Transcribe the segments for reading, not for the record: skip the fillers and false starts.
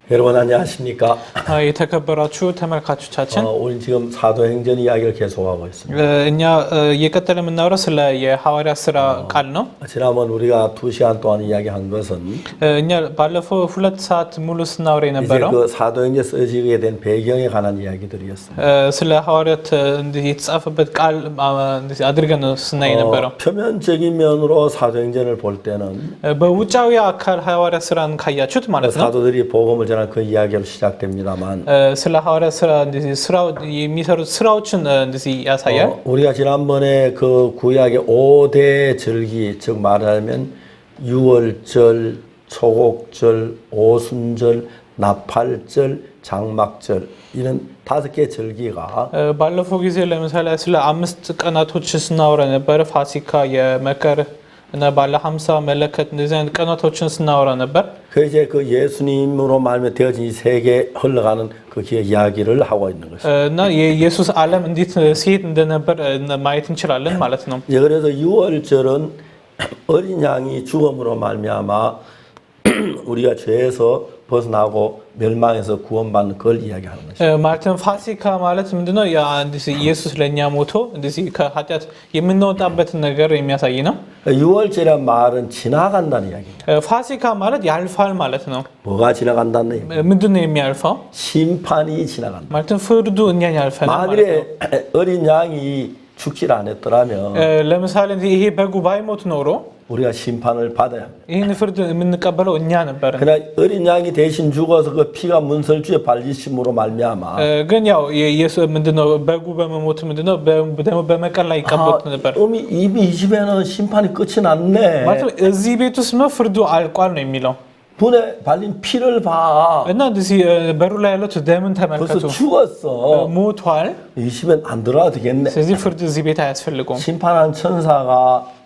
여러분 안녕하십니까? የተከበራችሁ ተመልካቾቻችን 우리 지금 사도행전 이야기를 계속하고 있습니다. እኛ እየቀጠለ የምናወራው ስለ የሐዋርያት ስራ ቃል ነው። 지난번 우리가 2시간 동안 이야기한 것은 እኛ ባለፈው 2 ሰዓት ሙሉ ስናወራ 이제 የነበረው 그 사도행전 써지게 된 배경에 관한 이야기들이었습니다. ስለ ሐዋርያት እንዲህ የተጻፈበት ቃል እንዲህ አድርገን ነው ስናይ የነበረው። 표면적인 면으로 사도행전을 볼 때는 በውጫዊ አካል ሐዋርያት ስራን ካያችሁት ማለት ነው 사도들이 복음을 전한 그 이야기로 시작됩니다만 ስለ ሐዋርያት ስራ እንዲህ ስራው የሚሰሩት ስራዎችን እንዲህ ያሳያል። 우리가 지난번에 그 구약의 5대 절기 즉 말하자면 유월절, 초곡절, 오순절, 나팔절, 장막절 이런 5개 절기가 ባለፈው ጊዜ ለምሳሌ ስለ 5 ቀናቶች ስናወራ ነበር። ፋሲካ፣ የመከር እና ባለ 50 መለከት እንደዚህ አይነት ቀናቶችን ስናወራ ነበር። 그 이제 그 예수님으로 말하면 되어진 이 세계 흘러가는 그 이야기를 하고 있는 것이죠. እና የኢየሱስ ዓለም እንዴት ሲሄድ እንደነበር ማየት እንችላለን ማለት ነው። 예, 그래서 유월절은 어린 양이 죽음으로 말미암아 우리가 죄에서 벗어나고 멸망에서 구원받는 걸 이야기하는 것이죠. ማለትም ፋሲካ ማለት ምንድነው? ያ ኢየሱስ ለኛ ሞቶ እንደዚህ ከኃጢአት የምንወጣበትን ነገር የሚያሳይ ነው። 유월절이란 말은 지나간다는 이야기입니다. ፋሲካ ማለት ያልፋል ማለት ነው። 뭐가 지나간다는 얘기입니다. ምንድነው የሚያልፈው? 심판이 지나간다. ማለትም ፍርዱ እኛን ያልፈናል ማለት 만일에 ነው። 어린 양이 죽질 않았더라면 ለምሳሌ ይሄ በጉ ባይሞት ኖሮ 우리가 심판을 받아야 합니다. ይህን ፍርድ የምንቀበለው እኛ ነበር። 그러나 어린 양이 대신 죽어서 그 피가 문설주에 발리심으로 말미암아 ግን ያው ኢየሱስ ምንድነው በጉ በመሞት ምንድነው ደግሞ በመቀል ላይ ይቀበሉት ነበር። 이미 이 집에는 심판이 끝이 났네. ማለት እዚህ ቤት ውስጥ ነው ፍርዱ አልቋል ነው የሚለው። 분에 발린 피를 봐. እና እንደዚህ በሩ ላይ ያለው ደምን ተመልከቱ። 벌써 죽었어. ሞቷል። 이 집엔 안 들어와도 되겠네. ስለዚህ ፍርድ እዚህ ቤት አያስፈልገውም። 심판한 천사가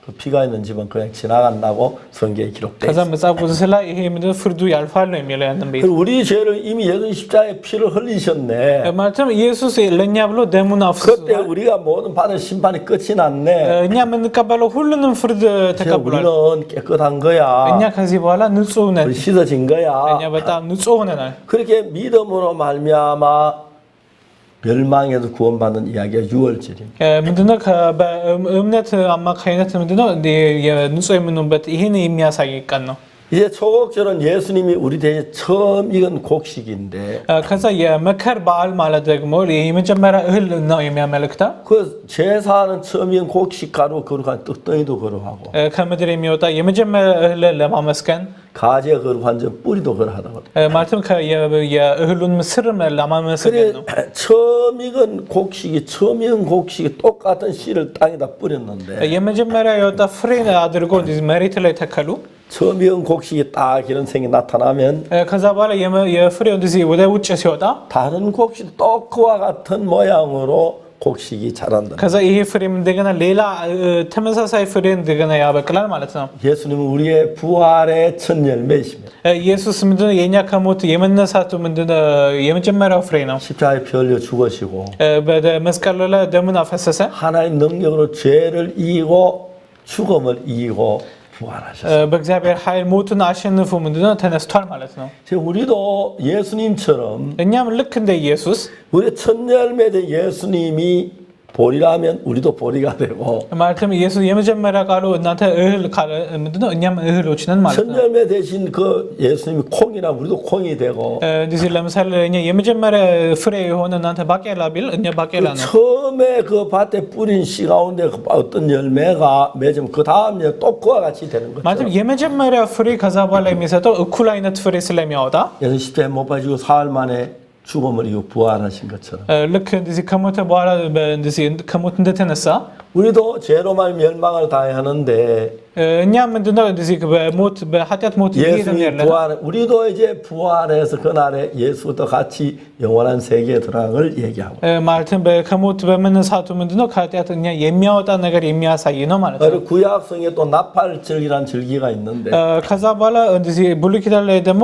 그 피가 있는 집은 그냥 지나간다고 성경에 기록돼 ከዛ 있어. መጽሐፍ ቅዱስ ላይ ይሄ ምንድነው ፍርዱ ያልፋል ነው የሚለው ያንን ቤት። 우리 죄를 이미 예수 십자가에 피를 흘리셨네. ማለትም ኢየሱስ ለኛ ብሎ ደሙን 그때 አፍስሷል። 우리가 모든 받은 심판이 끝이 났네. እኛ የምንቀበለው ሁሉንም ፍርድ ተቀብሏል። 우리는 깨끗한 거야. እኛ ከዚህ በኋላ ንጹህ ነን። 우리 씻어진 거야. እኛ በጣም ንጹህ ሆነናል። 그렇게 믿음으로 말미암아 멸망에서 구원받는 이야기가 유월절입니다. ምንድነው በእምነት አማካይነት ምንድነው ንጹህ የምንሆንበት ይሄን የሚያሳይ ቀን ነው። 이제 초곡절은 예수님이 우리 대신 처음 익은 곡식인데 ከዛ የመከር በዓል ማለት ደግሞ የመጀመሪያ እህል ነው የሚያመለክተው። 그 제사는 처음 익은 곡식가루 거룩한 떡덩이도 거룩하고 ከምድር የሚወጣ የመጀመሪያ እህል ለማመስገን 가지 거룩한 점 뿌리도 거룩하다고. ማለትም የእህሉን ምስር ለማመስገን ነው። 처음 익은 곡식이 똑같은 씨를 땅에다 뿌렸는데 የመጀመሪያ የወጣ ፍሬ አድርጎ መሬት ላይ ተከሉ። 처음 익은 곡식이 딱 이런 생이 나타나면 ከዛ በኋላ የፍሬው እንደዚህ ወደ ውጭ ሲወጣ 다른 곡식 또 그와 같은 모양으로 곡식이 자란다. ከዛ ይሄ ፍሬም እንደገና ሌላ ተመሳሳይ ፍሬ እንደገና ያበቅላል ማለት ነው። 예수님은 우리의 부활의 첫 열매이십니다. ኢየሱስ ምንድነው የኛ ከሞት የመነሳቱ ምንድነው የመጀመሪያው ፍሬ ነው። 십자가에 피 흘려 죽으시고 በመስቀሉ ላይ ደሙን አፈሰሰ። 하나님 능력으로 죄를 이기고 죽음을 이기고 부활하셨어요. በእግዚአብሔር ኃይል ሞትን አሸንፎ ምንድነው ተነስቷል ማለት ነው። 우리도 예수님처럼 እኛም ልክ እንደ ኢየሱስ 우리 첫 열매 된 예수님이 보리라면 우리도 보리가 되고 ማለትም ኢየሱስ የመጀመሪያ ቃሉ እናንተ እህል ካለ ምንድነው እኛም እህሎች ነን ማለት 첫 ነው። 열매 대신 그 예수님이 콩이라 우리도 콩이 되고 እንደዚህ ለምሳሌ እኛ የመጀመሪያ ፍሬ የሆነ እናንተ ባቄላ ቢል እኛ ባቄላ ነው። 처음에 그 밭에 뿌린 씨 가운데 어떤 열매가 맺으면 그 다음 또 그와 같이 되는 거죠. ማለትም የመጀመሪያ ፍሬ ከዛ በኋላ የሚሰጠው እኩል አይነት ፍሬ ስለሚያወጣ 예수 십자가에 못 박히고 사흘 만에 죽음을 이기고 부활하신 것처럼 ልክ እንደዚህ ከሞተ በኋላ እንደዚህ ከሞት እንደተነሳ 우리도 죄로만 멸망을 당해야 하는데 እኛ ምንድነው እንደዚህ በሞት በኃጢአት ሞት 예수님 부활 우리도 이제 부활해서 그날에 예수도 같이 영원한 세계에 들어간 걸 얘기하고 ማለትም ከሞት በመነሳቱ ምንድነው ከኃጢአት እኛ የሚያወጣ ነገር የሚያሳይ ነው ማለት ነው። 구약성에 또 나팔절이라는 절기가 있는데 ከዛ በኋላ እንደዚህ ብሉይ ኪዳን ላይ ደግሞ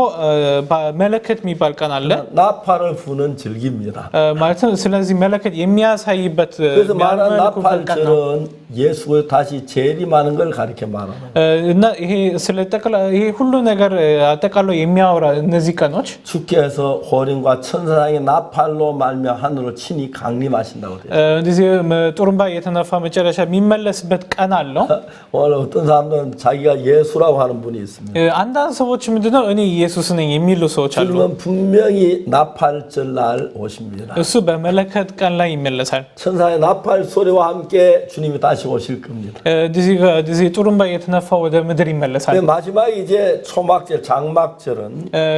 መለከት የሚባል ቀን አለ። 나팔을 부는 절기입니다. ማለትም ስለዚህ መለከት የሚያሳይበት 그래서 많은 나팔절은 이거는 예수가 다시 재림하는 걸 가리켜 말하는 거예요. እና ይሄ ስለ ይሄ ሁሉ ነገር አጠቃሎ የሚያወራ እነዚህ ቀኖች 주께서 호령과 천사장의 나팔로 말며 하늘로 친히 강림하신다고 돼요. እንደዚህ ጡሩምባ የተነፋ መጨረሻ የሚመለስበት ቀን አለው። 오늘 어떤 사람들은 자기가 예수라고 하는 분이 있습니다. አንዳንድ ሰዎች ምንድነው እኔ ኢየሱስ ነኝ የሚሉ ሰዎች አሉ። 주님은 분명히 나팔절 날 오십니다. እሱ በመለከት ቀን ላይ ይመለሳል። 천사의 나팔 소리와 함께 주님이 다시 오실 겁니다. እንደዚህ ጡሩምባ የተነፋ ወደ ምድር ይመለሳል። 마지막 이제 초막절, 장막절은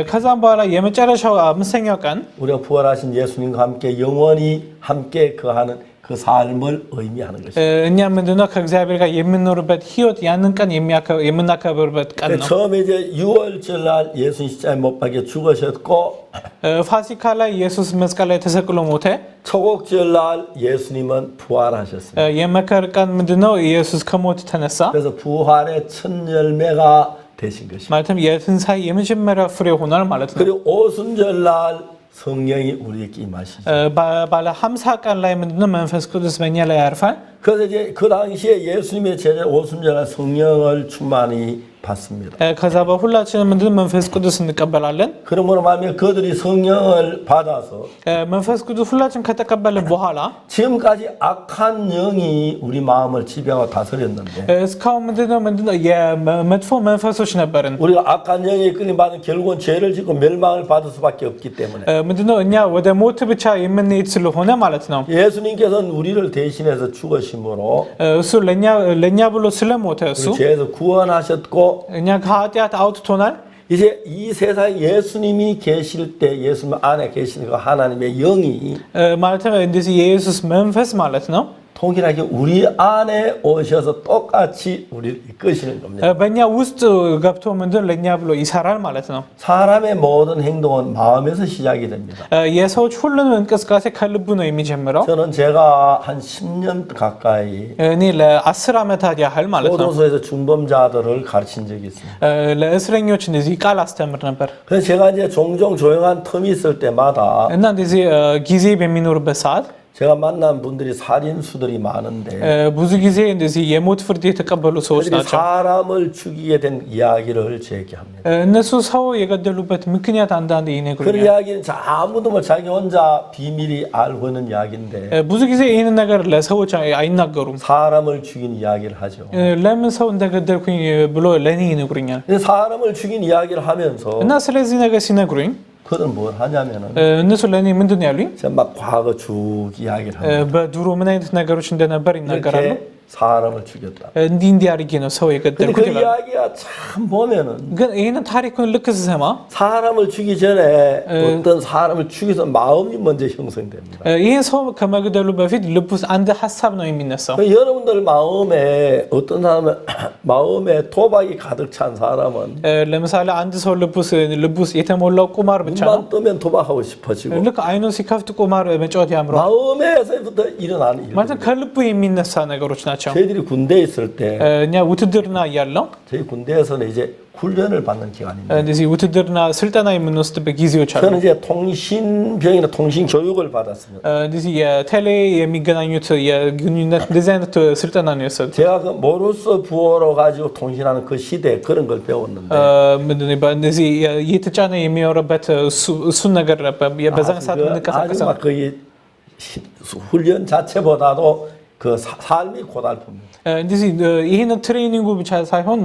ከዛም በኋላ የመጨረሻው አምስተኛው ቀን 우리가 부활하신 예수님과 함께 영원히 함께 거하는 그 삶을 의미하는 것입니다. እኛ ምንድነው ከእግዚአብሔር ጋር የምንኖርበት ህይወት ያንን ቀን የምናከብርበት ቀን ነው። 처음에 이제 6월절 날 예수님 십자가에 못 박혀 죽으셨고 ፋሲካ ላይ ኢየሱስ መስቀል ላይ ተሰቅሎ ሞተ። 초곡절 날 예수님은 부활하셨습니다. የመከር ቀን ምንድነው ኢየሱስ ከሞት ተነሳ። 그래서 부활의 첫 열매가 되신 것입니다. ማለትም የትንሣኤ የመጀመሪያ ፍሬ ሆኗል ማለት ነው። 그리고 오순절 날 성령이 우리에게 임하시죠. ባለ 50 ቀን ላይ ምንድነው መንፈስ ቅዱስ በእኛ ላይ ያርፋል። 그래서 이제 그 당시에 예수님의 제자 오순절 날 성령을 충만히 받습니다. ከዛ በሁላችንም ምንድነው መንፈስ ቅዱስ እንቀበላለን። 그러므로 말하면 그들이 성령을 받아서 መንፈስ ቅዱስ ሁላችን ከተቀበልን በኋላ 지금까지 악한 영이 우리 마음을 지배하고 다스렸는데 እስካሁን ምንድነው የመጥፎ መንፈሶች ነበርን። 우리가 악한 영에 끌림 받은 결국은 죄를 짓고 멸망을 받을 수밖에 없기 때문에 ምንድነው እኛ ወደ ሞት ብቻ የምንሄድ ስለሆነ ማለት ነው። 예수님께서는 우리를 대신해서 죽으심으로 እሱ ለኛ ብሎ ስለሞተ እሱ 우리 죄에서 구원하셨고 እኛ ከኃጢአት አውጥቶናል። 이제 이 세상에 예수님이 계실 때 예수님 안에 계시는 그 하나님의 영이 ማለትም እንደዚህ የኢየሱስ መንፈስ ማለት ነው 동일하게 우리 안에 오셔서 똑같이 우리를 이끄시는 겁니다. በእኛ ውስጥ ገብቶ ምንድነው ለኛ ብሎ ይሰራል ማለት ነው። 사람의 모든 행동은 마음에서 시작이 됩니다. የሰዎች ሁሉንም እንቅስቃሴ ከልቡ ነው የሚጀምረው። 저는 제가 한 10년 가까이 እኔ ለ10 ዓመታት ያህል ማለት ነው 교도소에서 중범자들을 가르친 적이 있습니다. ለእስረኞች እንደዚህ ቃል አስተምር ነበር። 그래서 제가 이제 종종 조용한 틈이 있을 때마다 እና እንደዚህ ጊዜ በሚኖርበት ሰዓት 제가 만난 분들이 살인수들이 많은데 ብዙ ጊዜ እንደዚህ የሞት ፍርድ የተቀበሉ ሰዎች 그들이 ናቸው። 사람을 죽이게 된 이야기를 제게 합니다. እነሱ ሰው የገደሉበት ምክንያት አንዳንድ 그 ይነግሩኛል። 이야기는 아무도 뭐 자기 혼자 비밀이 알고 있는 이야기인데 ብዙ ጊዜ ይህንን ነገር ለሰዎች አይናገሩም። 사람을 죽인 이야기를 하죠. ለምን ሰው እንደገደልኩኝ ብሎ ለእኔ ይነግሩኛል። 근데 사람을 죽인 이야기를 하면서 እና ስለዚህ ነገር ሲነግሩኝ 그들은 뭘 하냐면은 እነሱ ለእኔ ምንድን ነው ያሉኝ? 제가 막 과거 쭉 이야기를 합니다. በድሮ ምን አይነት ነገሮች እንደነበር ይናገራሉ። 이렇게 사람을 죽였다. እንዲህ አድርጌ ነው ሰው 근데 የገደልኩት 그 ይላሉ። 이야기가 참 보면은 ግን ይህንን ታሪኩን ልክ ስሰማ 사람을 죽이기 전에 어떤 사람을 죽여서 마음이 먼저 형성됩니다. ይህ ሰው ከመግደሉ በፊት ልብ ውስጥ አንድ ሀሳብ ነው የሚነሳው። 여러분들 마음에 어떤 사람은 마음에 도박이 가득 찬 사람은 ለምሳሌ አንድ ሰው ልብ ውስጥ የተሞላው ቁማር ብቻ ነው። 눈만 뜨면 도박하고 싶어지고 ልክ አይኑን ሲከፍት ቁማር መጫወት ያምረዋል። 마음에서부터 일어나는 일. ማለት ከልቡ የሚነሳ ነገሮች ናቸው። 저희들이 군대에 있을 때 እኛ ውትድርና እያለው 저희 군대에서는 이제 훈련을 받는 기간입니다. እንደዚህ ውትድርና ስልጠና የምንወስድበት ጊዜዎች አሉ። 저는 이제 통신병이나 통신 교육을 받았습니다. እንደዚህ የቴሌ የሚገናኙት የግንኙነት እንደዚህ አይነት ስልጠና ነው የወሰዱት። 제가 그 모르스 부호로 가지고 통신하는 그 시대에 그런 걸 배웠는데 ምንድነው እንደዚህ እየተጫነ የሚያወራበት እሱን ነገር በዛን ሰዓት 아주 የምንቀሳቀሰው 막 거의 훈련 자체보다도 그 삶이 고달픕니다. እንደዚህ ይህን ትሬኒንጉ ብቻ ሳይሆን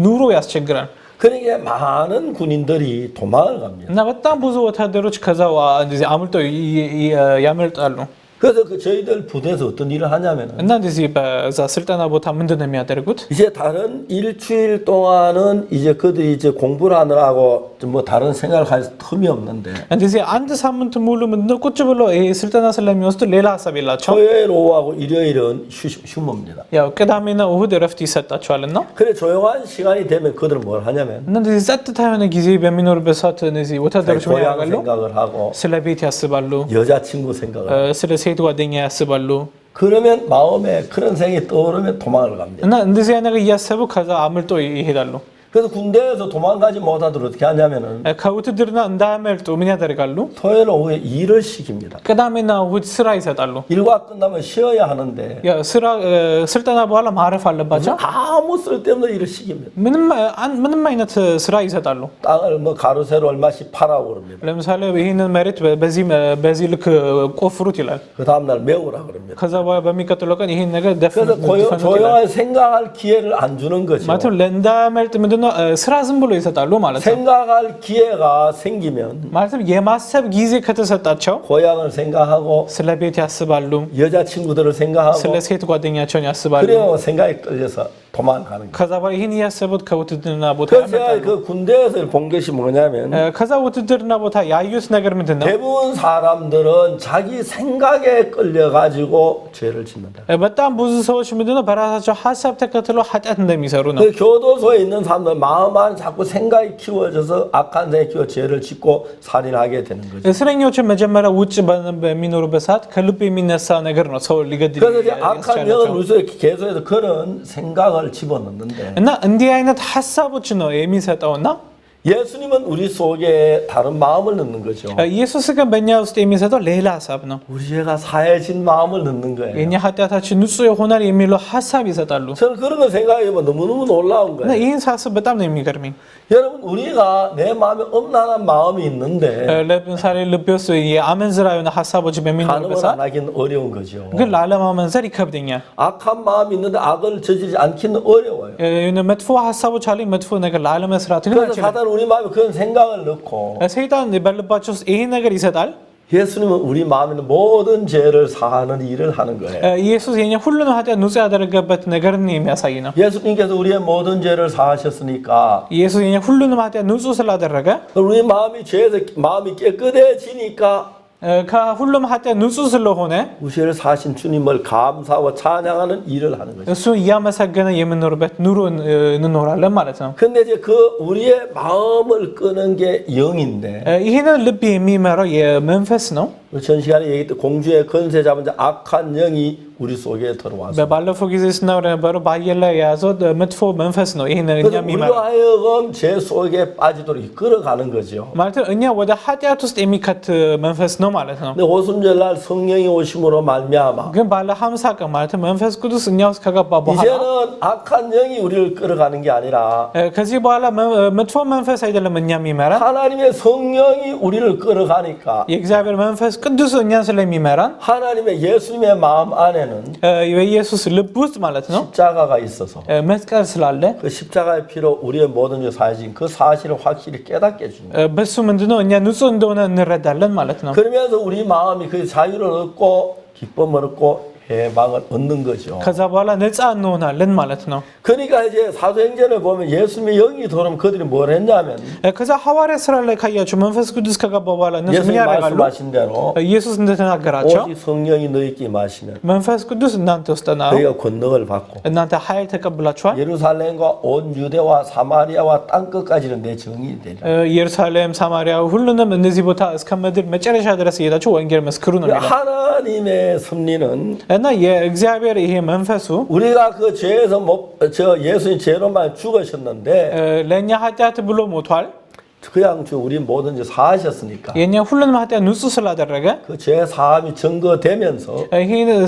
ኑሮ ያስቸግራል። 그러니까 많은 군인들이 도망을 갑니다. እና በጣም ብዙ ወታደሮች ከዛ እንደዚህ አምልጠው ያመልጣሉ። 그래서 그 저희들 부대에서 어떤 일을 하냐면은 እና እንደዚህ በዛ ስልጠና ቦታ ምንድን ነው የሚያደርጉት? 이제 다른 일주일 동안은 이제 그들이 이제 공부를 하느라고 뭐 다른 생각을 할 틈이 없는데 እንደዚህ አንድ ሳምንት ሙሉ ምንድነው ቁጭ ብሎ ይሄ ስልጠና ስለሚወስዱ ሌላ ሀሳብ የላቸው። 토요일 오후하고 일요일은 휴무입니다. ያው ቅዳሜና እሁድ እረፍት ይሰጣቸዋልና 그래 조용한 시간이 되면 그들은 뭘 하냐면 እና እንደዚህ ጸጥታ የሆነ ጊዜ በሚኖርበት ሰዓት እነዚህ ወታደሮች ምን 고향 ያደርጋሉ? 생각을 하고 ስለ ቤት ያስባሉ፣ 여자친구 생각을 하고 ስለ ሴት ጓደኛ ያስባሉ። 그러면 마음에 그런 생각이 떠오르면 도망을 갑니다. እና እንደዚህ አይነት ነገር እያሰቡ ከዛ አምልጦ ይሄዳሉ። 그 그래서 군대에서 도망가지 못하도록 어떻게 하냐면은 ከውትድርና እንዳያመልጡ ምን ያደርጋሉ? 토요일 오후에 일을 시킵니다. ቅዳሜና እሁድ ስራ ይሰጣሉ። 일과 끝나면 쉬어야 하는데 ስራ ስልጠና በኋላ ማረፍ አለባቸው። 아무 쓸데없는 일을 시킵니다. ምንም አይነት ስራ ይሰጣሉ። 땅을 뭐 가로세로 얼마씩 파라고 그럽니다. ለምሳሌ ይህንን መሬት በዚህ ልክ ቆፍሩት ይላል። 그 다음날 메우라 그럽니다. ከዛ በኋላ በሚቀጥለው ቀን ይህን ነገር 그래서 조용하게 생각할 기회를 안 주는 거죠. ማለትም እንዳያመልጥ ምንድነው ስራ ዝም ብሎ ይሰጣሉ ማለት ነው። 생각할 기회가 생기면 ማለትም የማሰብ ጊዜ ከተሰጣቸው 고향을 생각하고 ስለ ቤት ያስባሉ፣ 여자친구들을 생각하고 ስለ ሴት ጓደኛቸውን ያስባሉ። 그래요 생각에 끌려서 도망가는 거예요. ከዛ በኋላ ይህን እያሰቡት ከውትድርና ቦታ 그래서 제가 ያመልጣሉ። 그 군대에서 본 것이 뭐냐면 ከዛ ውትድርና ቦታ ያዩት ነገር ምንድን ነው? 대부분 사람들은 자기 생각에 끌려가지고 죄를 짓는다. በጣም ብዙ ሰዎች ምንድነው በራሳቸው ሀሳብ ተከትሎ ኃጢአት እንደሚሰሩ ነው። 그 교도소에 있는 사람들 마음 안에 자꾸 생각이 키워져서 악한 생각이 키워 죄를 짓고 살인하게 되는 거죠. እስረኞችን መጀመሪያ ውጭ በሚኖሩበት ሰዓት ከልብ የሚነሳ ነገር ነው ሰው ሊገድል 그래서 이제 악한 영을 ያስቻላቸው። 우리 속에 계속해서 그런 생각을 집어넣는데 እና እንዲህ አይነት ሀሳቦች ነው የሚሰጠውና 예수님은 우리 속에 다른 마음을 넣는 거죠. ኢየሱስ ግን በእኛ ውስጥ የሚሰጠው ሌላ ሀሳብ ነው። 우리 죄가 사해진 마음을 넣는 거예요. የእኛ ኃጢአታችን ንጹህ ይሆናል የሚለው ሀሳብ ይሰጣሉ። 저는 그런 거 생각해보면 너무너무 놀라운 እና 거예요. ይህን ሳስብ በጣም ነው የሚገርመኝ። 여러분 우리가 내 마음에 엄란한 마음이 있는데 ለምሳሌ ልቤ ውስጥ የአመንዝራ የሆነ ሀሳቦች በሚኖሩበት 가늠을 ሰዓት 안 하기는 어려운 거죠. ግን ላለማመንዘር ይከብደኛል። 악한 마음이 있는데 악을 저지르지 않기는 어려워요. የሆነ መጥፎ ሀሳቦች አለኝ፣ መጥፎ ነገር ላለመስራት ግን 그래서 አልችልም። 사단은 우리 마음에 그런 생각을 넣고 ሰይጣን በልባቸው ውስጥ ይሄን ነገር ይሰጣል። 예수님은 우리 마음에 있는 모든 죄를 사하는 일을 하는 거예요. ኢየሱስ የኛ ሁሉንም ኃጢአት ንጹህ ያደረገበት ነገርን የሚያሳይ ነው። 예수님께서 우리의 모든 죄를 사하셨으니까 ኢየሱስ የኛ ሁሉንም ኃጢአት ንጹህ ስላደረገ 우리 마음이 죄에서 마음이 깨끗해지니까 ከሁሉም ኃጢአት ንጹህ ስለሆነ 우리 죄를 사신 주님을 감사하고 찬양하는 일을 하는 거죠. እሱን እያመሰገነ የምንኖርበት ኑሮ እንኖራለን ማለት ነው። 근데 이제 그 우리의 마음을 끄는 게 영인데 ይህንን ልብ የሚመራው የመንፈስ ነው። 전 시간에 얘기했던 공주의 건세 잡은 자 악한 영이 우리 속에 들어와서 ባለፈው ጊዜ ስናወራ የነበረው በአየር ላይ የያዘው መጥፎ መንፈስ ነው። ይህን እኛ 그래서 የሚመራ 우리가 하여금 죄 속에 빠지도록 이끌어가는 거죠. ማለት እኛ ወደ ኃጢአት ውስጥ የሚከት መንፈስ ነው ማለት ነው። 근데 오순절날 성령이 오심으로 말미암아 ግን ባለ 50 ቀን ማለት መንፈስ ቅዱስ እኛ ውስጥ ከገባ በኋላ 이제는 악한 영이 우리를 끌어가는 게 아니라 ከዚህ በኋላ መጥፎ መንፈስ አይደለም እኛ የሚመራ 하나님의 성령이 우리를 끌어가니까 የእግዚአብሔር መንፈስ ቅዱስ እኛን ስለሚመራን 하나님의 예수님의 마음 안에는 በኢየሱስ ልብ ውስጥ ማለት ነው 십자가가 있어서 መስቀል ስላለ 그 십자가의 피로 우리의 모든 죄 사해진 그 사실을 확실히 깨닫게 해주는 거예요. በሱ ምንድነው እኛ ንጹህ እንደሆነ እንረዳለን ማለት ነው። 그러면서 우리 마음이 그 자유를 얻고 기쁨을 얻고 해방을 얻는 거죠. ከዛ በኋላ ነፃ እንሆናለን ማለት ነው። 그러니까 이제 사도행전을 보면 예수님의 영이 들어오면 그들이 뭘 했냐면 ከዛ ሐዋርያ ስራ ላይ ካያችሁ መንፈስ ቅዱስ ከገባ በኋላ እነሱ ምን 예수님 ያደርጋሉ? 말씀하신 대로 ኢየሱስ እንደተናገራቸው 오직 성령이 너희께 임하시면 መንፈስ ቅዱስ እናንተ ውስጥ ነው፣ 너희가 권능을 받고 እናንተ ኃይል ተቀብላችኋል፣ 예루살렘과 온 유대와 사마리아와 땅 끝까지는 내 증인이 되리라. ኢየሩሳሌም፣ ሳማሪያ ሁሉንም እነዚህ ቦታ እስከ ምድር መጨረሻ ድረስ እየሄዳችሁ ወንጌል መስክሩ ነው የሚለው 하나님의 섭리는 እና የእግዚአብሔር ይሄ መንፈሱ 우리가 그 죄에서 저 예수님 죄로만 죽으셨는데 ለእኛ ኃጢአት ብሎ ሞቷል። 그냥 우리 모든 죄 사하셨으니까 የእኛ ሁሉንም ኃጢአት ንጹህ ስላደረገ 그 죄 사함이 증거되면서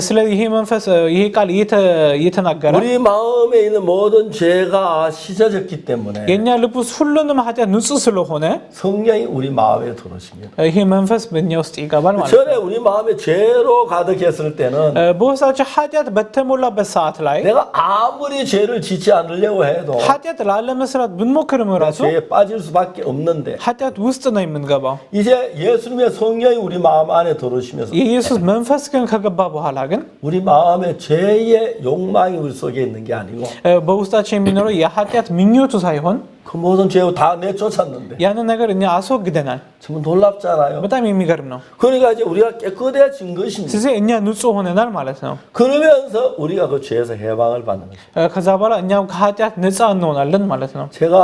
ስለዚህ ይሄ መንፈስ ይሄ ቃል እየተናገረ 우리 마음에 있는 모든 죄가 씻어졌기 때문에 የእኛ ልብ ውስጥ ሁሉንም ኃጢአት ንጹህ ስለሆነ 성령이 우리 마음에 들어오십니다. ይሄ መንፈስ በእኛ ውስጥ ይገባል ማለት ነው። 전에 우리 마음에 죄로 가득했을 때는 በውስጣቸው ኃጢአት በተሞላበት ሰዓት ላይ 내가 아무리 죄를 짓지 않으려고 해도 ኃጢአት ላለመስራት ብንሞክርም ራሱ 죄에 빠질 수밖에 없는데 ኃጢአት ውስጥ ነው የምንገባው። 이제 예수님의 성령이 우리 마음 안에 들어오시면서 የኢየሱስ መንፈስ ግን ከገባ በኋላ ግን 우리 마음에 죄의 욕망이 우리 속에 있는 게 아니고 በውስጣችን የሚኖረው የኃጢአት ምኞቱ ሳይሆን 그 모든 죄を다 내쫓았는데 ያንን ነገር እኛ አስወግደናል። 정말 놀랍잖아요. በጣም የሚገርም ነው። 그러니까 이제 우리가 깨끗해진 것입니다. ስለዚህ እኛ ንጹህ ሆነናል ማለት ነው። 그러면서 우리가 그 죄에서 해방을 받는 거죠. ከዛ በኋላ እኛም ከኃጢአት ነፃ እንሆናለን ማለት ነው። 제가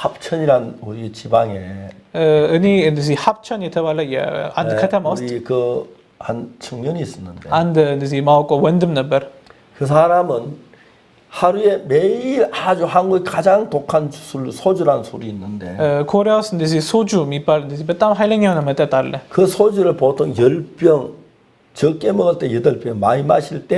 합천이란 우리 지방에 እኔ እንደዚህ ሀብቸን የተባለ የአንድ ከተማ ውስጥ 우리 그 한 청년이 있었는데 አንድ እንደዚህ ማውቀው ወንድም ነበር። 그 사람은 하루에 매일 아주 한국의 가장 독한 소주라는 술이 있는데 ኮሪያ ውስጥ እንደዚህ ሶጁ የሚባል እንደዚህ በጣም ኃይለኛ የሆነ መጠጥ አለ። 그 소주를 보통 10병 적게 먹을 때 8병 많이 마실 때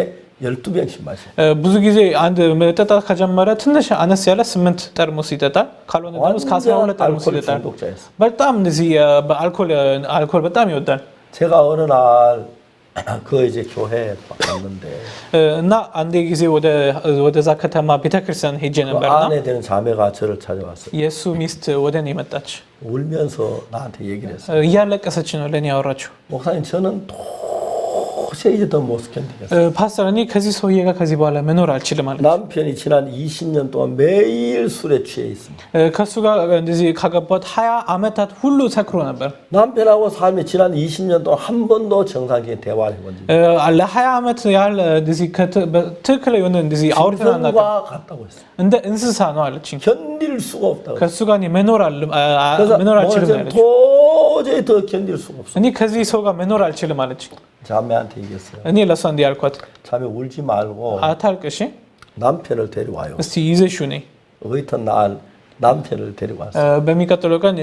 12병씩 마셔요. ብዙ ጊዜ አንድ መጠጣት ከጀመረ ትንሽ አነስ ያለ 8 ጠርሙስ ይጠጣል። ካልሆነ ደግሞ እስከ 12 ጠርሙስ 알코올 ይጠጣል። 중독자였어. በጣም እንደዚህ በአልኮል በጣም ይወዳል። 제가 어느 날 그 이제 교회에 갔는데 እና አንዴ ጊዜ ወደዛ ከተማ ቤተክርስቲያን ሄጄ 그 ነበርና 안에 되는 자매가 저를 찾아왔어요. የእሱ ሚስት ወደ እኔ መጣች። 울면서 나한테 얘기를 했어요. እያለቀሰች ነው ለእኔ ያወራችው። 목사님 저는 도저히 이제 더 못 견디겠어요. ፓስተር እኔ ከዚህ ሰውዬ ጋር ከዚህ በኋላ መኖር አልችልም አለች። 남편이 지난 20년 동안 매일 술에 취해 있습니다. ከሱ ጋር እንደዚህ ካገባት 20 ዓመታት ሁሉ ሰክሮ ነበር። 남편하고 삶이 지난 20년 동안 한 번도 정상적인 대화를 해본 적이 ለ20 ዓመት ያህል እንደዚህ ትክክል የሆነ እንደዚህ አውርተን አናውቅም። 짐승과 같다고 했어요. እንደ እንስሳ ነው አለችኝ። 견딜 수가 없다고. ከሱ ጋር እኔ መኖር አልችልም 저는 አለች። 도저히 더 견딜 수가 없어요. እኔ ከዚህ ሰው ጋር መኖር አልችልም አለችኝ። 자매한테 얘기했어요. እኔ ለሷ እንዲህ አልኳት፣ 자매 울지 말고 አታልቅሽ፣ 남편을 데려와요. እስቲ ይዘሽው ነይ። 어이튼 날 남편을 데려왔어요. በሚቀጥለው ቀን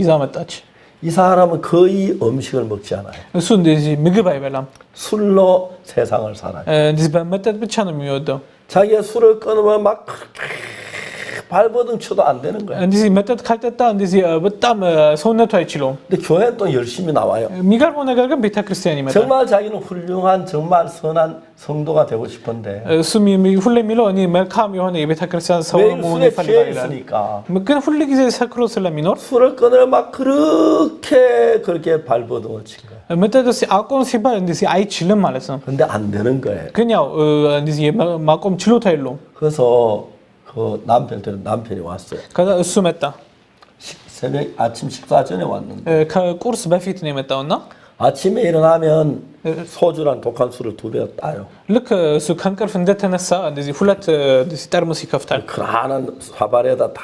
ይዛ መጣች። 이 사람은 거의 음식을 먹지 않아요. እሱ እንደዚህ ምግብ አይበላም። 술로 세상을 살아요. እንደዚህ በመጠጥ ብቻ ነው የሚወደው። 자기가 술을 끊으면 막 발버둥 쳐도 안 되는 거예요. እንደዚህ መጠጥ ካልጠጣ እንደዚህ በጣም ሰውነቱ አይችለውም። 근데 교회는 또 열심히 나와요. የሚገርመው ነገር ግን ቤተክርስቲያን ይመጣል። 정말 자기는 훌륭한 정말 선한 성도가 되고 싶은데 እሱም ሁሌ የሚለው እኔ መልካም የሆነ የቤተክርስቲያን ሰው 매일 መሆን 술에 ይፈልጋል 취해 ይላል። 있으니까 ግን ሁል ጊዜ ሰክሮ ስለሚኖር 술을 끊으면 막 그렇게 발버둥을 친 거예요. መጠጥ አቆም ሲባል እንደዚህ አይችልም ማለት ነው። 근데 안 되는 거예요. ግን ያው እንደዚህ ማቆም ችሎታ የለውም። 그래서 그 남편이 왔어요. ከዛ እሱ መጣ። 새벽 아침 식사 전에 왔는데 ከቁርስ በፊት ነው የመጣውና 아침에 일어나면 소주란 독한 술을 2배 따요. ልክ እሱ ከእንቅልፍ እንደተነሳ እንደዚህ ሁለት እንደዚህ ጠርሙስ ይከፍታል። 그란한 사발에다 다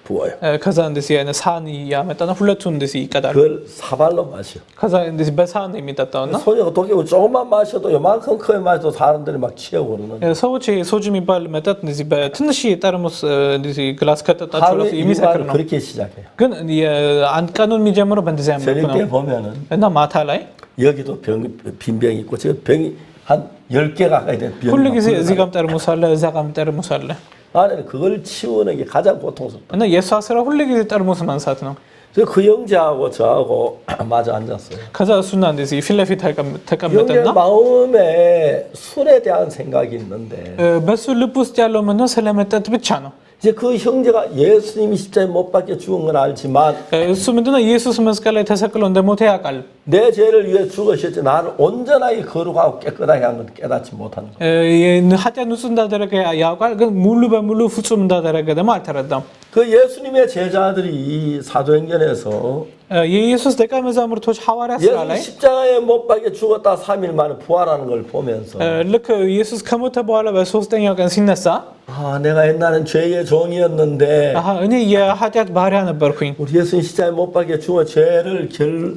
부어요. ከዛ እንደዚህ አይነት ሳህን ያመጣና ሁለቱን እንደዚህ ይቀዳል። 그걸 사발로 마셔. ከዛ እንደዚህ በሳህን ነው የሚጠጣውና 소주가 독이고 조금만 마셔도 요만큼 크게 마셔도 사람들이 막 취하고 그러는. ሰዎች ሶጁ የሚባል መጠጥ እንደዚህ በትንሽ ጠርሙስ እንደዚህ ግላስ ከጠጣቸው 하루 የሚሰክር 일과를 ነው። 그렇게 시작해요. ግን አንድ ቀኑን የሚጀምረው በእንደዚህ አይነት መልኩ 저녁 때 ነው 보면은 እና ማታ ላይ 여기도 빈 병이 있고 지금 병이 한 10개 가까이 된 병이 ሁሉ 막 ጊዜ እዚህ 불러다녀요. ጋርም ጠርሙስ አለ፣ እዛ ጋርም ጠርሙስ አለ 나는 그걸 치우는 게 가장 고통스럽다. እና የእሷ ስራ ሁሉ ጊዜ ጠርሙስ ማንሳት ነው። 그래서 그 형제하고 저하고 마주 앉았어요. ከዛ እሱና እንደዚህ ፊት ለፊት 형제 ተቀመጠና 마음에 술에 대한 생각이 있는데 በሱ ልብ ውስጥ ያለው ምነው ስለ መጠጥ ብቻ ነው። 이제 그 형제가 예수님이 십자가에 못 박혀 죽은 건 알지만 እሱ ምንድነው ኢየሱስ መስቀል ላይ ተሰቅሎ እንደሞተ ያውቃል። 내 죄를 위해 죽으셨지 나를 온전하게 거룩하고 깨끗하게 한 건 깨닫지 못하는 거예요. ኃጢአት ንጹህ እንዳደረገ ያውቃል፣ ግን ሙሉ በሙሉ ፍጹም እንዳደረገ ደግሞ አልተረዳም። 그 예수님의 제자들이 사도행전에서 የኢየሱስ ደቀ መዛሙርቶች ሐዋርያት ስራ 예수 ላይ 십자가에 못 박혀 죽었다 3일 만에 부활하는 걸 보면서 ልክ ኢየሱስ ከሞተ በኋላ በሶስተኛው ቀን ሲነሳ 아 내가 옛날엔 죄의 종이었는데 እኔ የኃጢአት ባሪያ ነበርኩኝ፣ 우리 예수님 십자가에 못 박혀 죽어 죄를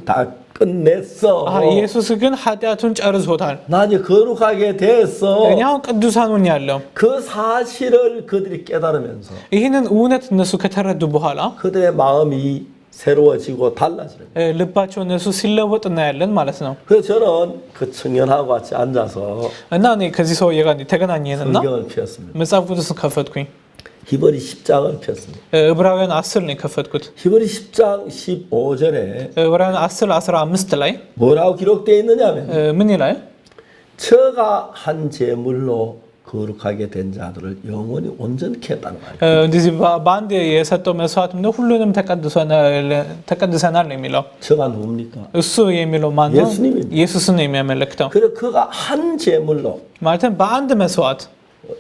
다 끝냈어. ኢየሱስ ግን ኃጢአቱን ጨርሶታል። 나 이제 거룩하게 됐어. እኔ አሁን ቅዱሳን ሆኛለሁ። 그 사실을 그들이 깨달으면서 ይህንን እውነት እነሱ ከተረዱ በኋላ 그들의 마음이 새로워지고 달라지는 거예요. ልባቸው እነሱ ሲለወጥ እናያለን ማለት ነው። 그래서 저는 그 청년하고 같이 앉아서 እና እኔ ከዚህ ሰውዬ ጋር ተገናኘንና 성경을 폈습니다. መጽሐፍ ቅዱስን ከፈትኩኝ። 히브리 10장을 폈습니다. ዕብራውያን 10 ነው የከፈትኩት። 히브리 10장 15절에 ዕብራውያን 10 15 ላይ 뭐라고 기록되어 있느냐면 ምን ይላል? 저가 한 제물로 거룩하게 된 자들을 영원히 온전케 했다는 말이에요. እንደዚህ በአንድ የሰጠው መስዋዕት ነው ሁሉንም ተቀድሰናል ነው የሚለው። 저가 누굽니까? እሱ የሚለው ማን ነው? 예수님입니다. ኢየሱስን ነው የሚያመለክተው። 그래서 그가 한 제물로 ማለትም በአንድ መስዋዕት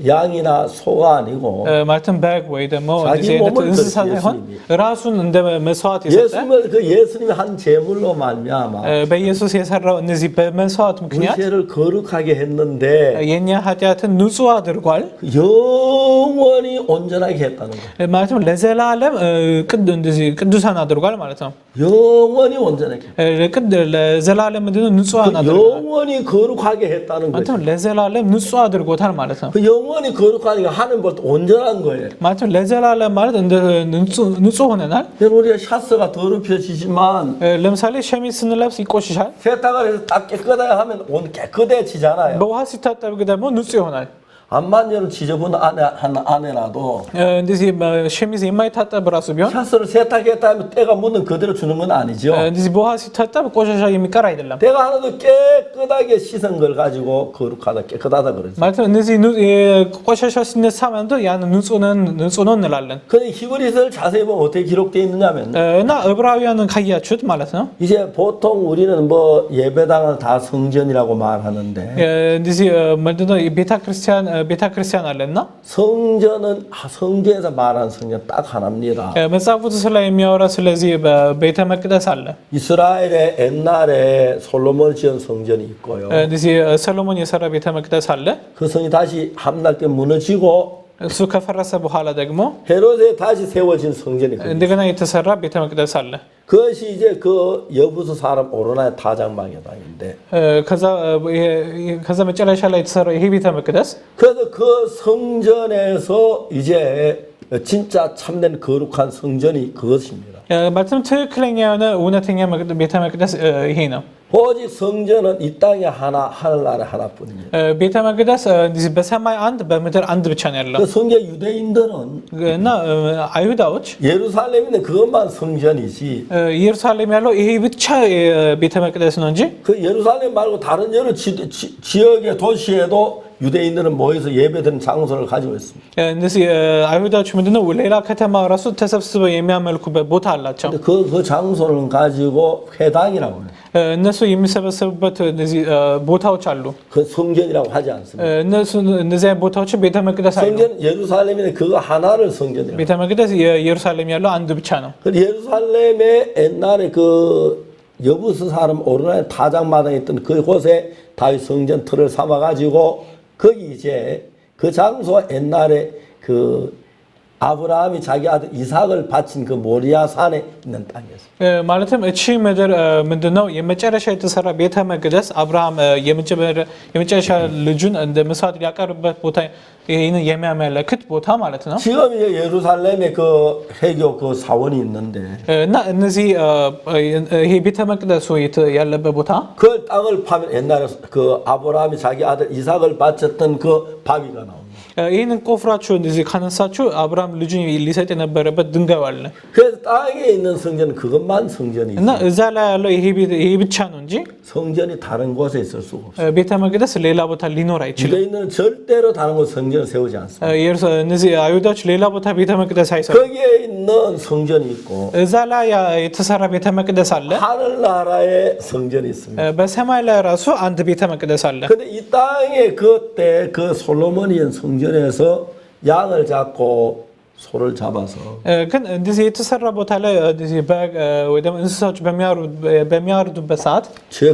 양이나 소가 아니고 ማለትም በግ ወይ ደግሞ 자기 እንደዚህ አይነት 몸을 እንስሳ 그렇게 ሳይሆን 예수님이. ራሱን እንደ መስዋዕት የሰጠ 예수님이 한 제물로 말미암아 በኢየሱስ የሰራው እነዚህ በመስዋዕት 우리 ምክንያት 죄를 거룩하게 했는데 የኛ ኃጢአትን ንጹህ አድርጓል። 영원히 온전하게 했다는 거예요. ማለትም ለዘላለም እንደዚህ ቅዱሳን አድርጓል ማለት ነው። 영원히 온전하게. ለዘላለም ምንድነው ንጹሃን አድርጓል። 영원히 거룩하게 했다는 거죠. ማለትም ለዘላለም ንጹህ አድርጎታል ማለት ነው። 그 영원히 거룩하니까 하는 것도 온전한 거예요. ማለትም ለዘላለም ማለት እንደ ንጹህ ሆነናል። 우리가 샤스가 더럽혀지지만 ለምሳሌ ሸሚዝ ስንለብስ ይቆሽሻል። 세탁을 해서 딱 깨끗하게 하면 옷 깨끗해지잖아요. በውሃ ሲታጠብ ደግሞ ንጹህ ይሆናል። 안 만져는 지저분 안에라도 እንደዚህ ሸሚዝ የማይታጠብ ራሱ ቢሆን 샤스를 세탁했다 하면 때가 묻는 그대로 주는 건 아니죠. እንደዚህ በውሃ ሲታጠብ ቆሻሻ የሚቀር አይደለም። 때가 하나도 깨끗하게 씻은 걸 가지고 거룩하다 깨끗하다 그러죠. ማለትም እነዚህ ቆሻሻ ሲነሳ ማለት ያን ንጹህ ነው እንላለን። 근데 히브리서를 자세히 보면 어떻게 기록되어 있느냐면 እና ዕብራውያንን ካያችሁት ማለት ነው 이제 보통 우리는 뭐 예배당을 다 성전이라고 말하는데 እንደዚህ ምንድነው ቤተክርስቲያን አለና 성전에서 말하는 성전 딱 하나입니다. መጽሐፍ ቅዱስ ላይ የሚያወራ ስለዚህ በቤተ መቅደስ አለ። 이스라엘의 옛날에 솔로몬 지은 성전이 있고요. እንደዚህ ሰሎሞን የሰራ ቤተ መቅደስ አለ። 그 성이 다시 함날 때 무너지고 እሱ ከፈረሰ በኋላ ደግሞ 헤롯에 다시 세워진 성전이 있거든요. እንደገና የተሰራ ቤተ መቅደስ አለ። 그것이 이제 그 여부수 사람 오로나의 타작마개당인데 ከዛ መጨረሻ ላይ የተሰራው ይሄ ቤተ መቅደስ 그래서 그 성전에서 이제 진짜 참된 거룩한 성전이 그것입니다. ማለትም ትክክለኛ የሆነ እውነተኛ ቤተ መቅደስ ይሄ ነው። 오직 성전은 이 땅에 하나 하늘나라에 하나뿐입니다. ቤተ መቅደስ በሰማይ አንድ በምድር አንድ ብቻ ነው ያለው። 그 성경 유대인들은 እና አይሁዳዎች 예루살렘인데 그것만 성전이지 ኢየሩሳሌም ያለው ይሄ ብቻ ቤተ መቅደስ ነው እንጂ 그 예루살렘 말고 다른 여러 지역의 도시에도 유대인들은 모여서 예배드리는 장소를 가지고 있습니다. እንደዚህ አይሁዳዎች ምንድነው ሌላ ከተማ ራሱ ተሰብስበው የሚያመልኩበት ቦታ አላቸው። 근데 그 장소를 가지고 회당이라고 해요. እነሱ የሚሰበሰቡበት እነዚህ ቦታዎች አሉ። 그 성전이라고 하지 않습니다. እነሱ እነዚህ ቦታዎች ቤተ መቅደስ አይደለም። 성전 예루살렘에 그거 하나를 성전이라고. ቤተ መቅደስ የኢየሩሳሌም ያለው አንድ ብቻ ነው። 그 예루살렘에 옛날에 그 여부스 사람 오르나의 타작마당에 있던 그곳에 다윗 성전 틀을 삼아 가지고 거기 이제 그 장소 옛날에 그 아브라함이 자기 아들 이삭을 바친 그 모리아 산에 있는 땅이었어요. ማለትም እቺ ምድር ምንድነው የመጨረሻ የተሰራ ቤተ መቅደስ አብርሃም የመጨረሻ ልጁን እንደ መስዋዕት ሊያቀርብበት ቦታ ይሄንን የሚያመለክት ቦታ ማለት ነው። 지금 이제 예루살렘에 그 해교 그 사원이 있는데 እና እነዚህ ይሄ ቤተ መቅደሱ ያለበት ቦታ 그 땅을 파면 옛날에 그 아브라함이 자기 아들 이삭을 바쳤던 그 바위가 나옵니다. ይህንን ቆፍራችሁ እንደዚህ ካነሳችሁ አብርሃም ልጁን ሊሰጥ የነበረበት ድንጋይ አለ። 그래서 땅에 있는 성전은 그것만 성전이 እና 있어요. እዛ ላይ ያለው ይሄ ብቻ ነው እንጂ 성전이 다른 곳에 있을 수가 없어요. ቤተ መቅደስ ሌላ ቦታ ሊኖር አይችልም። 유대인들은 절대로 다른 곳 성전을 세우지 않습니다. እነዚህ አይሁዳዎች ሌላ ቦታ ቤተ መቅደስ አይሰሩም። 거기에 있는 성전이 있고 እዛ ላይ የተሰራ ቤተ መቅደስ አለ። 하늘나라의 성전이 있습니다. በሰማይ ላይ ራሱ አንድ ቤተ መቅደስ አለ። 근데 이 땅에 그때 그 솔로몬이언 성전에서 양을 잡고 소를 잡아서 ግን እንደዚህ የተሰራ ቦታ ላይ እንደዚህ በግ ወይ ደግሞ እንስሳዎች በሚያርዱበት ሰዓት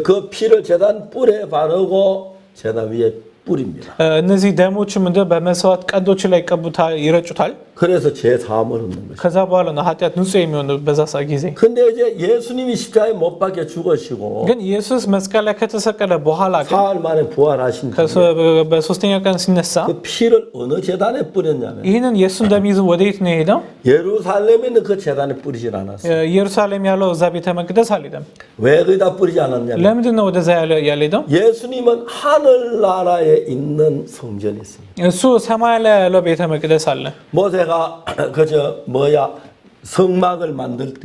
그 피를 제단 뿔에 바르고 제단 위에 뿌립니다. እነዚህ ደሞች ምንድነው በመስዋዕት ቀንዶች ላይ ቀቡታ ይረጩታል። 그래서 제 사함을 얻는 것이죠. ከዛ በኋላ ነው ኃጢአት ንጹህ የሚሆነው በዛ ጊዜ። 근데 이제 예수님이 십자가에 못 박혀 죽으시고 ግን ኢየሱስ መስቀል ላይ ከተሰቀለ በኋላ ግን 사흘 만에 부활하신 በሶስተኛው ቀን ሲነሳ 그 피를 어느 제단에 뿌렸냐면 ይህንን የእሱን ደም ይዞ ወዴት ነው የሄደው? 예루살렘에 있는 그 제단에 뿌리질 않았어요. ኢየሩሳሌም ያለው እዛ ቤተ መቅደስ አልሄደም። 왜 거기다 뿌리지 않았냐면 ለምንድን ነው ወደዛ ያልሄደው? 예수님은 하늘나라에 있는 성전이 있습니다. እሱ ሰማይ ላይ ያለው ቤተ መቅደስ አለ። 모세가 그저 뭐야 성막을 만들 때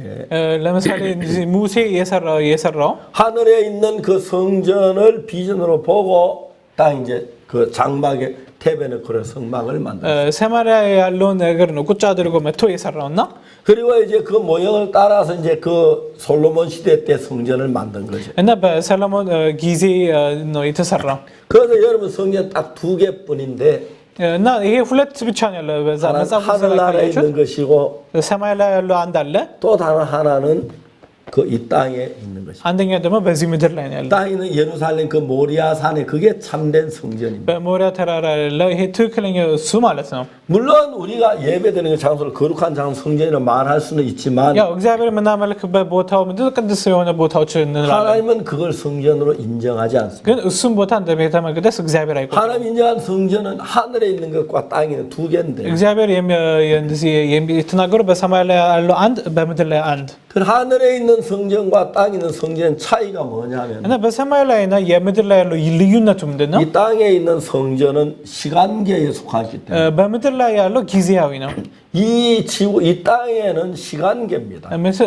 ለምሳሌ ሙሴ የሰራው 하늘에 있는 그 성전을 비전으로 보고 딱 이제 그 장막에 태베네클의 성막을 만들었어요. ሰማይ ላይ ያለውን ነገር ነው ቁጭ አድርጎ መጥቶ የሰራውና 그리고 이제 그 모형을 따라서 이제 그 솔로몬 시대 때 성전을 만든 거죠. እና በሰሎሞን ጊዜ ነው የተሰራው። 그래서 여러분 성전 딱 2개뿐인데 እና ይሄ ሁለት ብቻ ነው ያለው በዛ መጽሐፍ 하늘나라에 있는 것이고 ሰማይ ላይ ያለው አንድ አለ። 또 다른 하나는 그 이 땅에 있는 것입니다. አንደኛ ደግሞ በዚህ ምድር ላይ ነው ያለው 땅에는 예루살렘 그 모리아 산에 그게 참된 성전입니다. በሞሪያ ተራራ ያለው ይሄ ትክክለኛው እሱ ማለት ነው 물론 우리가 예배드리는 장소를 거룩한 장소 성전이라 말할 수는 있지만 ያው እግዚአብሔር የምናመልክበት ቦታው ምንድን ነው ቅዱስ የሆነ ቦታዎች እንላለን 하나님은 그걸 성전으로 인정하지 않습니다. ግን እሱም ቦታ እንደ ቤተ መቅደስ እግዚአብሔር አይቆጥርም 하나님 인정한 성전은 하늘에 있는 것과 땅에 있는 두 개인데 እግዚአብሔር የተናገረው በሰማይ ላይ ያለው አንድ በምድር ላይ አንድ 그 하늘에 있는 성전과 땅에 있는 성전의 차이가 뭐냐면 እና በሰማይ ላይና የምድር ላይ ያለው ልዩነቱ ምንድን ነው 이 땅에 있는 성전은 시간계에 속하기 때문에 በምድር ላይ ያለው ጊዜያዊ ነው 이 지구 이 땅에는 시간계입니다.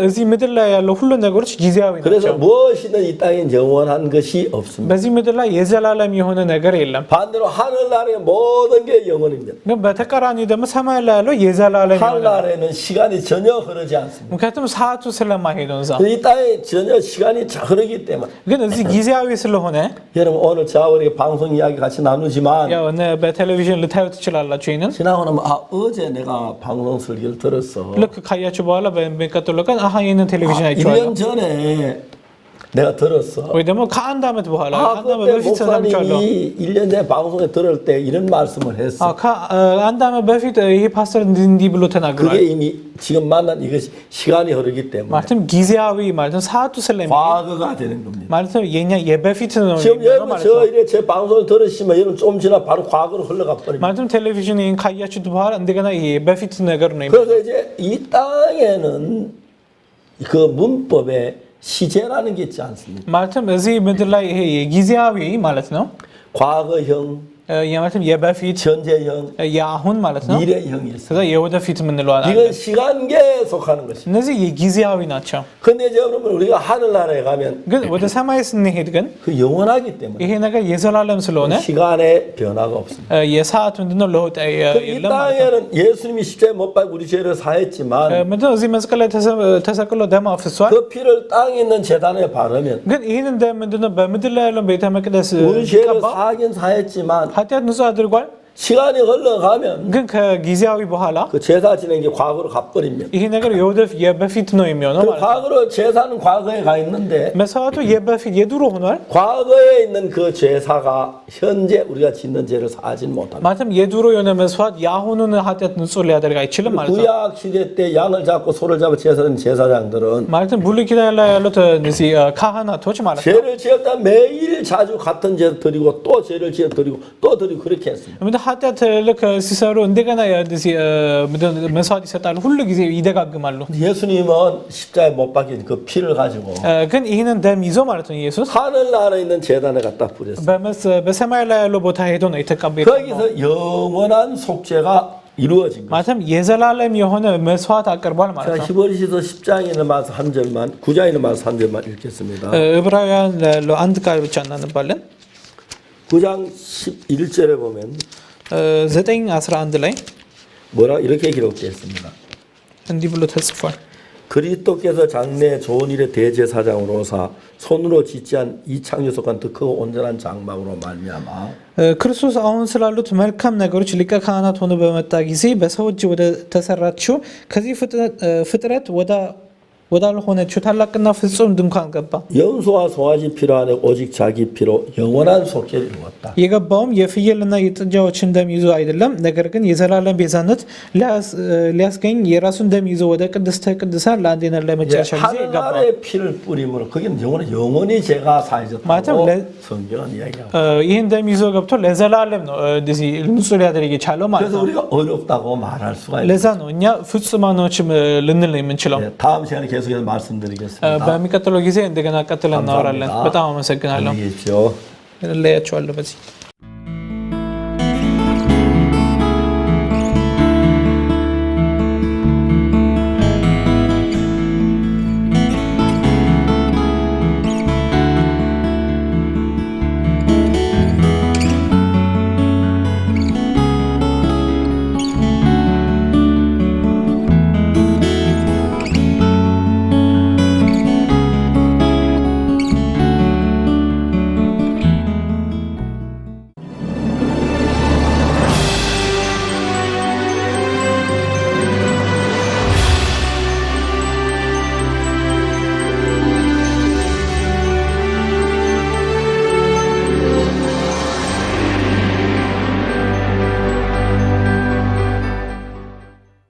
እዚህ ምድር ላይ ያለው ሁሉ ነገሮች ጊዜያዊ 그래서 ናቸው 무엇이든 이 땅에 영원한 것이 없습니다. በዚህ ምድር ላይ የዘላለም የሆነ ነገር የለም 반대로 하늘나라의 모든 게 영원입니다. ግን በተቃራኒ ደግሞ ሰማይ ላይ ያለው የዘላለም የሆነ 하늘나라에는 시간이 전혀 흐르지 않습니다. ምክንያቱም ሰዓቱ ስለማይሄድ ነው እዛ 이 땅에 전혀 시간이 흐르기 때문에 ግን እዚህ ጊዜያዊ ስለሆነ 여러분 오늘 저와 우리 방송 이야기 같이 나누지만 ያው በቴሌቪዥን ልታዩ ትችላላችሁ ይሄንን 지나고 나면 어제 내가 방송 설교를 들었어. ልክ ካያችሁ በኋላ በሚቀጥለው ቀን አሃ ይሄንን ቴሌቪዥን አይቼዋለሁ 1년 전에 내가 들었어. ወይ ደግሞ ከአንድ ዓመት በኋላ አንድ ዓመት 그때 በፊት ሰምቻለሁ 목사님이 1년 전에 방송에 들을 때 이런 말씀을 했어. ከአንድ ዓመት በፊት ይሄ ፓስተር እንዲህ ብሎ ተናግሯል 그게 이미 지금 만난 이것이 시간이 흐르기 때문에 ማለትም ጊዜያዊ ማለት ነው ሰዓቱ ስለሚሄድ 과거가 되는 겁니다. ማለት ነው የኛ የበፊት ነው 지금 የሚሆነው 여러분 ማለት 저 ነው 이래 제 방송을 들으시면 여러분 좀 지나 바로 과거로 흘러가 버립니다. ማለትም ቴሌቪዥን ይሄን ካያችሁት በኋላ እንደገና ይሄ በፊት ነገር ነው 그래서 이제 이 땅에는 그 문법에 시제라는 게 있지 않습니까? ማለትም እዚህ ምድር ላይ ይሄ ጊዜያዊ ማለት ነው 과거형, ማለትም የበፊት 현재형, የአሁን ማለት ነው 미래형이 있어요. ከዛ የወደፊት የምንለው አለ 이건 시간계에 속하는 것입니다. እነዚህ የጊዜያዊ ናቸው 근데 이제 여러분 우리가 하늘나라에 가면 ግን ወደ ሰማይ ስንሄድ ግን 그 영원하기 때문에 ይሄ ነገር የዘላለም ስለሆነ 시간에 변화가 없습니다. የሰዓት ምንድነው ለውጥ 이 የለም ማለት ነው 땅에는 예수님이 십자가에 못 박고 우리 죄를 사했지만 ምንድነው እዚህ መስቀል ላይ ተሰቅሎ ደም አፍሷል 그 피를 땅에 있는 재단에 바르면 ግን ይህንን ደም ምንድነው በምድር ላይ ያለው ቤተ መቅደስ 우리 죄를 ቀባ 사하긴 사했지만 ኃጢአት ንጹህ አድርጓል 시간이 흘러가면 ግን ከጊዜያዊ በኋላ 그 제사 지낸 게 과거로 가버리면 ይሄ ነገር የበፊት ነው የሚሆነው 그 ማለት ነው 과거로 제사는 과거에 가 있는데 መስዋዕቱ የበፊት የድሮ ሆኗል 과거에 있는 그 제사가 현재 우리가 짓는 죄를 사하진 못합니다. ማለትም የድሮ የሆነ መስዋዕት የአሁኑን ኃጢአት ንጹህ ሊያደርግ አይችልም ማለት ነው 구약 시대 때 양을 잡고 소를 잡아 제사는 제사장들은 ማለትም ብሉይ ኪዳን ላይ ያሉት እነዚህ ካህናቶች ማለት ነው 죄를 지었다 매일 자주 같은 죄 드리고 또 죄를 지어 드리고 또 드리고 그렇게 했습니다. ምንድን ኃጢአት ልክ ሲሰሩ እንደገና መስዋዕት ይሰጣሉ ሁሉ ጊዜ ይደጋግማሉ 예수님은 십자가에 못 박힌 그 피를 가지고 ግን ይህንን ደም ይዞ ማለት ነው ኢየሱስ 하늘나라에 있는 제단에 갖다 뿌렸어요. በሰማይ ላይ ያለው ቦታ ሄዶ ነው የተቀበለው 거기서 영원한 속죄가 이루어진 거예요. ማለትም የዘላለም የሆነ መስዋዕት አቅርቧል ማለት 자, ነው 히브리서 10장에는 마서 한 절만 9장에는 마서 한 절만 읽겠습니다. ዕብራውያን አንድ ቃል ብቻ እናነባለን 9장 11절에 보면 9:11 ላይ 뭐라 이렇게 기록되어 있습니다. እንዲህ ብሎ ተጽፏል 그리스도께서 장래 좋은 일의 대제사장으로사 손으로 짓지 않은 이 창조 속한 더 크고 온전한 장막으로 말미암아 ክርስቶስ አሁን ስላሉት መልካም ነገሮች ሊቀ ካህናት ሆኖ በመጣ ጊዜ በሰው እጅ ወደ ተሰራችው ከዚህ ፍጥረት ወዳልሆነችው ታላቅና ፍጹም ድንኳን ገባ 염소와 송아지 피로 안에 오직 자기 피로 영원한 속죄를 이루었다. የገባውም የፍየልና የጥጃዎችን ደም ይዞ አይደለም ነገር ግን የዘላለም ቤዛነት ሊያስገኝ የራሱን ደም ይዞ ወደ ቅድስተ ቅዱሳን ለአንዴና ለመጨረሻ ጊዜ ገባ 하늘나라의 피를 뿌림으로 거기는 영원히 죄가 사해졌다고 성경은 이야기하고 ይህን ደም ይዞ ገብቶ ለዘላለም ነው እንደዚህ ንጹህ ሊያደርግ የቻለው ማለት 그래서 ነው 우리가 어렵다고 말할 수가 있어요. ለዛ ነው እኛ ፍጹማኖች ልንል የምንችለው 다음 시간에 계속해서 말씀드리겠습니다. በሚቀጥለው ጊዜ እንደገና ቀጥለን እናወራለን በጣም አመሰግናለሁ 안녕히 계십시오. ለያቸዋለሁ በዚህ